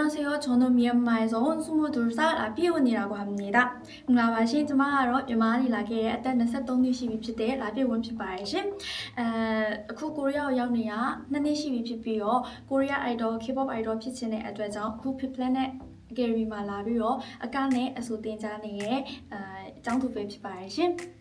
안녕하세요. 저는 미얀마에서 온 22살 라비온이라고 합니다. 라바신 저마로 유마리 라게 어떤 세동이 12대 라비온 피바이신 구 코리아 영리야 나니 12피요 코리아 아이돌 K-pop 아이돌 피치네အတွက်ကြောင့် 구 피플랜의 게리 말라비요 아까네အဆိုတင်ကြနေတဲ့ကျောင်းသူပဲဖြစ်ပါတယ်ရှင်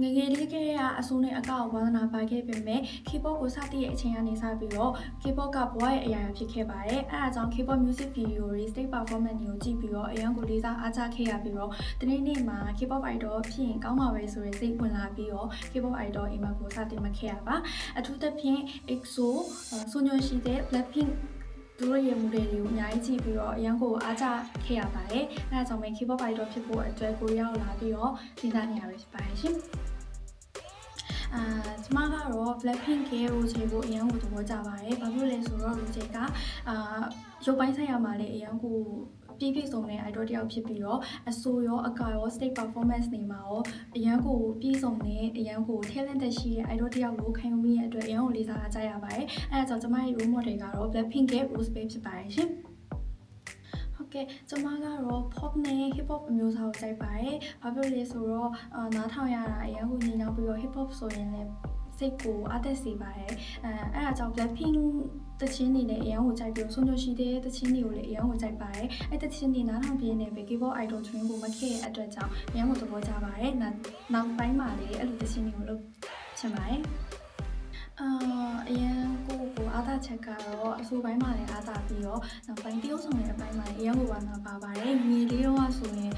ငယ်ငယ်လေးကလေးကအစိုးနဲ့အကောက်ဝါသနာပါခဲ့ပေမဲ့ K-pop ကိုစတည်ရဲ့အချိန်ကနေစပြီးတော့ K-pop ကဘဝရဲ့အရာဖြစ်ခဲ့ပါတယ်။အဲဒါကြောင့် K-pop music video တွေ stage performance တွေကိုကြည့်ပြီးတော့အရန်ကိုလေးစားအားကျခဲ့ရပြီးတော့ဒီနေ့မှာ K-pop idol ဖြစ်ရင်ကောင်းမှာပဲဆိုတဲ့စိတ်ဝင်လာပြီးတော့ K-pop idol အိမ်မက်ကိုစတင်မခဲ့ရပါ။အထူးသဖြင့် EXO ဆိုညွှန်ရှိတဲ့ Blackpinkသူတို့ရဲ့မူတွေတွေကိုအများကြီးကြည့်ပြီးတော့အရန်ကိုအားကျခဲ့ရပါတယ်။အဲဒါကြောင့်ပဲ K-pop idol ဖြစ်ဖို့အတွက်ကိုရီးယားကိုလာပြီးတော့စဉ်းစားနေရပဲဖြစ်ပါတယ်ရှင်။ကျမကတော့ Blackpink ရဲ့ Roche ကိုအရန်ကိုသဘောကျပါတယ်။ဘာဖြစ်လဲဆိုတော့ Roche ကရုပ်ပိုင်းဆိုင်ရာမှာလည်းအရန်ကိုပြည့်စုံတဲ့ idol တယောက်ဖြစ်ပြီးတော့အဆိုရောအကာရော stage performance တွေမှာရောအရန်ကိုပြည့်စုံတဲ့အရန်ကို talented ရှိတဲ့ idol တယောက်ကိုခံယူမိရတဲ့အတွက်အရန်ကိုလေးစားအားကြရပါတယ်။အဲဒါကြောင့်ကျမရဲ့ role model ကတော့ Blackpink ရဲ့ Roche ပဲဖြစ်ပါတယ်ရှင်။ဟုတ်ကဲ့ကျမကတော့ pop နဲ့ hip hop အမျိုးအစားကိုကြိုက်ပါတယ်။ဘာဖြစ်လဲဆိုတော့နားထောင်ရတာအရန်ကိုညင်ညောင်းပြီးတော့ hip hop ဆိုရင်လည်းစိတ်ကိုအားတက်စေပါတယ်။အဲဒါကြောင့် Blackpink တချင်းတွေလည်းအရန်ကိုကြိုက်ပြီးတော့ဆိုညွှန်ရှိတဲ့တချင်းတွေကိုလည်းအရန်ကိုကြိုက်ပါတယ်။အဲတချင်းတွေနားထောင်ပြင်းနေပဲ K-pop idol train ကိုမခဲ့တဲ့အတွက်ကြောင့်အရန်ကိုသဘောကျပါတယ်။နောက်ပိုင်းမှာလည်းအဲ့လိုတချင်းတွေကိုလုပ်ချင်ပါတယ်။အရန်ကိုအားသာချက်ကတော့အဆိုပိုင်းမှာလည်းအားသာပြီးတော့နောက်ပိုင်းတရုပ်ဆောင်တဲ့အပိုင်းမှာလည်းအရန်ကိုပါပါတယ်။ငွေလေးတော့ဆိုရင်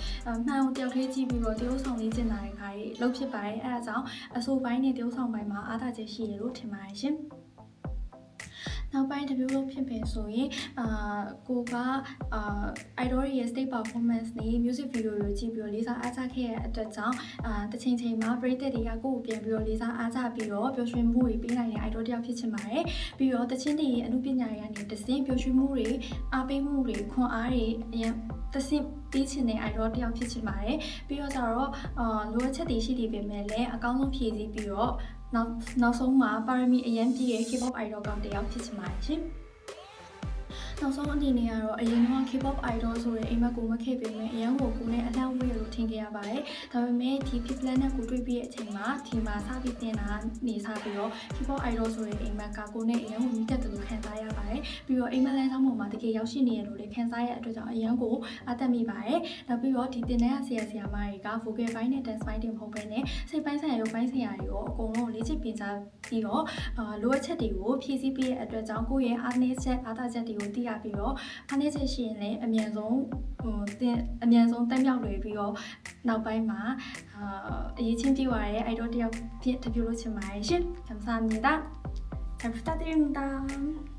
မှန်အောင်တယောက်သေးကြည့်ပြီးတော့တရုပ်ဆောင်လေးကျင်တာတွေခါကြီးလုပ်ဖြစ်ပါတယ်။အဲဒါကြောင့်အဆိုပိုင်းနဲ့တရုပ်ဆောင်ပိုင်းမှာအားသာချက်ရှိရလို့ထင်ပါတယ်ရှင်။နောက်ပိုင်း debut ဖြစ်ပြီဆိုရင်ကိုကidol ရဲ့ stage performance နဲ့ music video တွေကြည့်ပြီးတော့လေးစားအားကျခဲ့တဲ့အတွက်ကြောင့်တချိန်ချိန်မှာပရိသတ်တွေကကိုကိုပြန်ပြီးတော့လေးစားအားကျပြီးတော့ပျော်ရွှင်မှုတွေပေးနိုင်တဲ့ idol တယောက်ဖြစ်ချင်ပါတယ်ပြီးတော့တချင်းတွေရဲ့အမှုပညာတွေကနေတစင်းပျော်ရွှင်မှုတွေအားပေးမှုတွေခွန်အားတွေအရင်တစင်းပြီးချင်တဲ့ idol တယောက်ဖြစ်ချင်ပါတယ်ပြီးတော့ကျတော့လိုအပ်ချက်တွေရှိနေပေမဲ့လည်းအကောင်းဆုံးဖြည့်ဆည်းပြီးတော့နောက်ဆုံးမှာပါရမီအရင်ပြည့်ရဲ့ K-pop idol ကောင်တယောက်ဖြစ်ချင်ပါတယ်ရှင်နောက်ဆုံးအနေနဲ့ကတော့အရင်က K-pop idol ဆိုတဲ့အိမ်မက်ကိုမခဲ့ပေမဲ့အရန်ကိုကိုနဲ့အလှမ်းဝေးလို့ထင်ခဲ့ရပါတယ်။ဒါပေမဲ့ဒီ P-plan နဲ့ကိုတွေ့ပြီးတဲ့အချိန်မှာဒီမှာစပြီးတင်တာနေစပြီးတော့ K-pop idol ဆိုတဲ့အိမ်မက်ကကိုနဲ့အရန်ကိုမိတက်တယ်လို့ခံစားရပါတယ်။ပြီးတော့အိမ်မက်လမ်းကြောင်းပေါ်မှာတကယ်ရောက်ရှိနေရလို့လည်းခံစားရတဲ့အတွက်ကြောင့်အရန်ကိုအားတက်မိပါတယ်။နောက်ပြီးတော့ဒီတင်တဲ့ဆရာမတွေက vocal ပိုင်းနဲ့ dance ပိုင်းတွေမဟုတ်ဘဲနဲ့စိတ်ပိုင်းဆိုင်ရာရုပ်ပိုင်းဆိုင်ရာတွေကိုအကုန်လုံးလေ့ကျင့်ပြင်ကြားပြီးတော့လိုအပ်ချက်တွေကိုဖြည့်ဆည်းပေးတဲ့အတွက်ကြောင့်ကိုယ့်ရဲ့အားနည်းချက်အားသာချက်တွေကိုသိရပြီးတော့အားနည်းချက်ရှိရင်လည်းအမြန်ဆုံးတက်မြောက်လွယ်ပြီးတော့နောက်ပိုင်းမှာအရေးချင်းပြည့်ဝတဲ့ idol တယောက်ဖြစ်တပြုလို့ချင်ပါတယ်ရှင်။감사합니다. 잘 부탁드립니다.